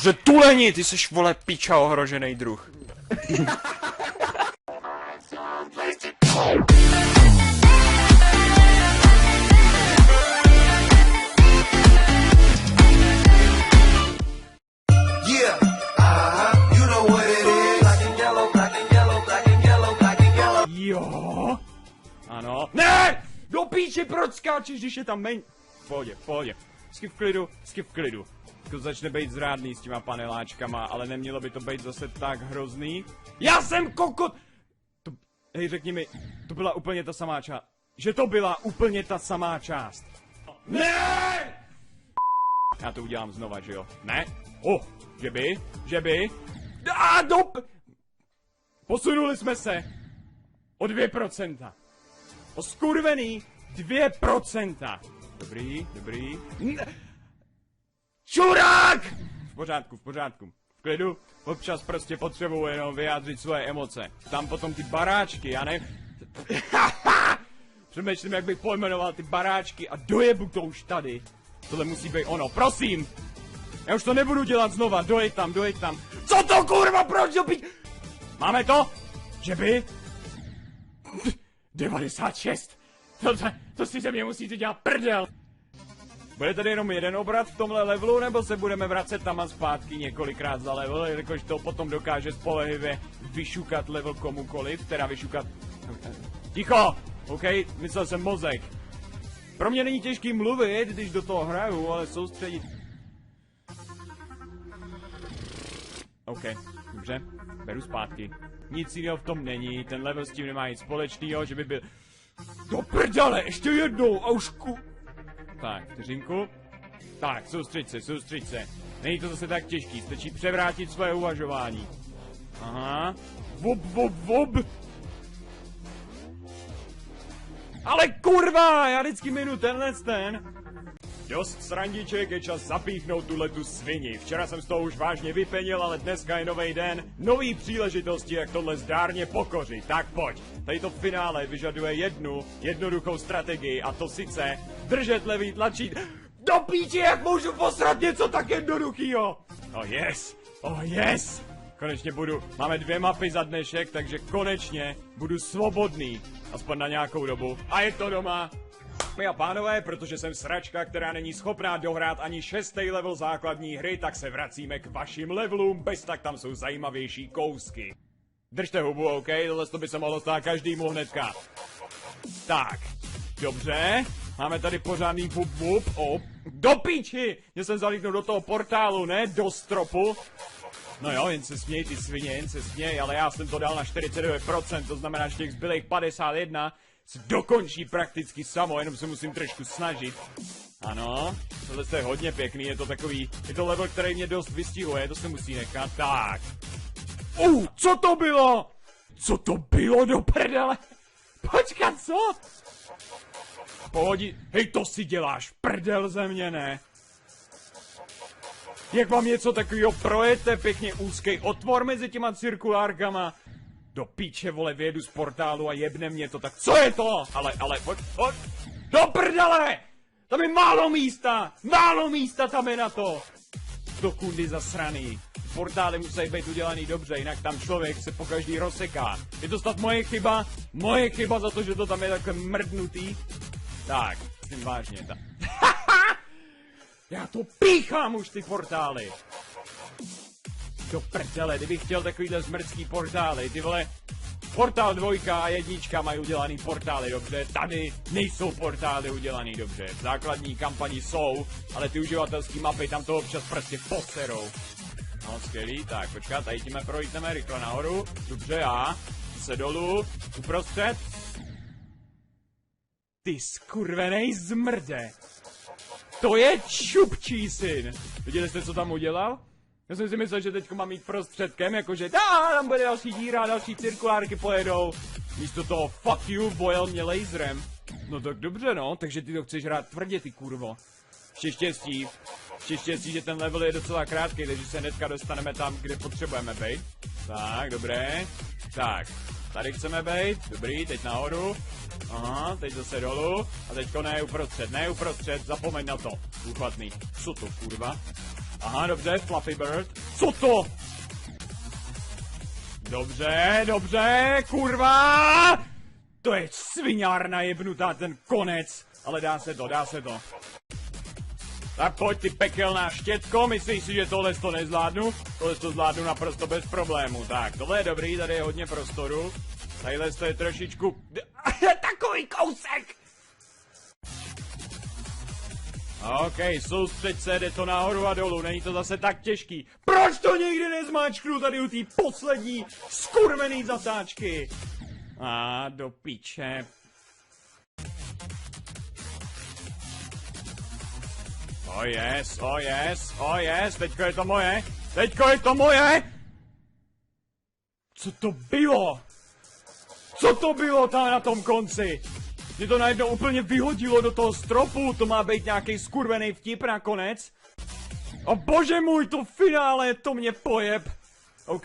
Dobře, tuleni, ty seš, vole, piča, ohrožený druh. Jo. Ano. Ne! Do píči, proč skáčeš, když je tam men... V pohodě, v pohodě. Skip v klidu. To začne být zrádný s těma paneláčkama, ale nemělo by to být zase tak hrozný. Já jsem kokot! To... Hej, řekni mi, to byla úplně ta samá část. Že to byla úplně ta samá část. Ne! Já to udělám znova, že jo? Ne? Že by? Posunuli jsme se o 2%. O skurvený 2%. Dobrý. Čurák! V pořádku. V klidu. Občas prostě potřebuji jenom vyjádřit svoje emoce. Tam potom ty baráčky, já nevím. Přemýšlím, jak bych pojmenoval ty baráčky a dojebu to už tady. Tohle musí být ono, prosím! Já už to nebudu dělat znova, dojď tam. Co to kurva, proč do pič... Máme to? Že by? 96. To si ze mě musíte dělat prdel. Bude tady jenom jeden obrat v tomhle levelu, nebo se budeme vracet tam a zpátky několikrát za level, jelikož to potom dokáže spolehlivě vyšukat level komukoliv, teda vyšukat... Ticho! OK, myslel jsem mozek. Pro mě není těžký mluvit, když do toho hraju, ale soustředit... OK, dobře, beru zpátky. Nic jiného v tom není, ten level s tím nemá nic společného, že by byl... Do prdele, ještě jednou, a už Tak, vteřinku. Tak, soustřeď se. Není to zase tak těžký, stačí převrátit svoje uvažování. Aha. Vob. Ale kurva, já vždycky minu ten. Dost srandiček, je čas zapíchnout tuhletu svini. Včera jsem z toho už vážně vypenil, ale dneska je nový den, nový příležitosti, jak tohle zdárně pokořit. Tak pojď, tady to finále vyžaduje jednu jednoduchou strategii, a to sice držet levý tlačítko. Do píči, jak můžu posrat něco tak jednoduchýho? Oh yes! Konečně máme 2 mapy za dnešek, takže konečně budu svobodný. Aspoň na nějakou dobu. A je to doma. Dámy a pánové, protože jsem sračka, která není schopná dohrát ani 6. level základní hry, tak se vracíme k vašim levelům, bez tak tam jsou zajímavější kousky. Držte hubu, OK? Tohle by se mohlo stát každému hnedka. Tak, dobře. Máme tady pořádný vup. Do píči! Mě jsem zalíknul do toho portálu, ne? Do stropu. No jo, jen se směj, ty svině, ale já jsem to dal na 49%, to znamená, že těch zbylých 51 se dokončí prakticky samo, jenom se musím trošku snažit. Ano, tohle je hodně pěkný, je to level, který mě dost vystihuje, to se musí nechat, tak. Co to bylo? Co to bylo do prdele? Počkat, co? Pohodí, hej, to si děláš prdel ze mě, ne? Jak vám něco takového projete, pěkně úzký otvor mezi těma cirkulárkama. Do píče, vole, vyjedu z portálu a jebne mě to tak. Co je to? Ale, pojď. Do prdele! Tam je málo místa tam je na to. Do kundy zasraný. Portály musí být udělaný dobře, jinak tam člověk se pokaždý rozseká. Je to snad moje chyba za to, že to tam je takhle mrdnutý. Tak, myslím vážně, tak. Já to píchám už ty portály. Do prdele, kdybych chtěl takovýhle zmrdský portály, ty vole. Portál 2 a 1 mají udělaný portály dobře, tady nejsou portály udělaný dobře. V základní kampani jsou, ale ty uživatelský mapy tam to občas prostě poserou. No, skvělý, tak počkat, tady tím projdeme rychle nahoru. Dobře, se dolů, uprostřed. Ty skurvenej zmrde. To je čupčí syn. Viděli jste, co tam udělal? Já jsem si myslel, že teďko mám jít prostředkem, jakože tam bude další díra, další cirkulárky pojedou. Místo toho fuck you, bojel mě laserem. No tak dobře, no, takže ty to chceš hrát tvrdě, ty kurvo. Štěstí, že ten level je docela krátký, takže se hnedka dostaneme tam, kde potřebujeme být. Tak, dobré. Tak, tady chceme být, dobrý, teď nahoru. Aha, teď zase dolů. A teďko ne uprostřed, zapomeň na to. Úchvatný. Co to, kurva? Aha, dobře, Fluffy Bird. Co to? Dobře, dobře, kurva! To je sviňárna jebnutá, ten konec. Ale dá se to, dá se to. Tak pojď ty pekelná štětko, myslíš si, že tohle to nezvládnu? Tohle to zvládnu naprosto bez problému. Tak, tohle je dobrý, tady je hodně prostoru. Tadyhle to je trošičku... Takový kousek! OK, soustřeď se, jde to nahoru a dolů, není to zase tak těžký. Proč to nikdy nezmáčknu tady u té poslední skurvený zatáčky? Do piče. Oh yes, oh yes, oh yes, teďko je to moje, teďko je to moje! Co to bylo? Co to bylo tam na tom konci? Mě to najednou úplně vyhodilo do toho stropu, to má být nějaký skurvený vtip nakonec. O bože můj, to finále, to mě pojeb. OK,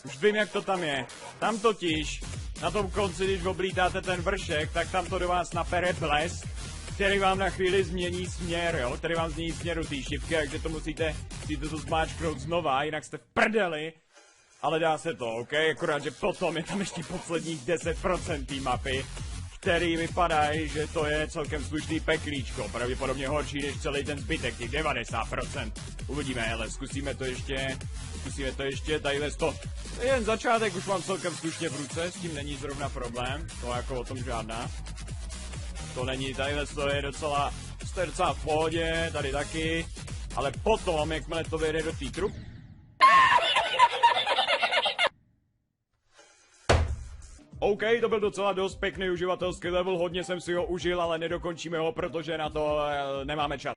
už vím, jak to tam je. Tam totiž, na tom konci, když oblítáte ten vršek, tak tam to do vás napere blesk, který vám na chvíli změní směr, jo? Který vám změní směru té šipky, takže to musíte to zmáčknout znova, jinak jste v prdeli. Ale dá se to, OK? Akorát, že potom je tam ještě posledních 10% té mapy, který vypadají, že to je celkem slušný peklíčko. Pravděpodobně horší než celý ten zbytek, těch 90%. Uvidíme, ale zkusíme to ještě, tadyhle to. To je jen začátek, už mám celkem slušně v ruce, s tím není zrovna problém, to jako o tom žádná. To není, tadyhle to je docela v pohodě, tady taky, ale potom, jakmile to vyjde do té trup. OK, to byl docela dost pěkný uživatelský level, hodně jsem si ho užil, ale nedokončíme ho, protože na to nemáme čas.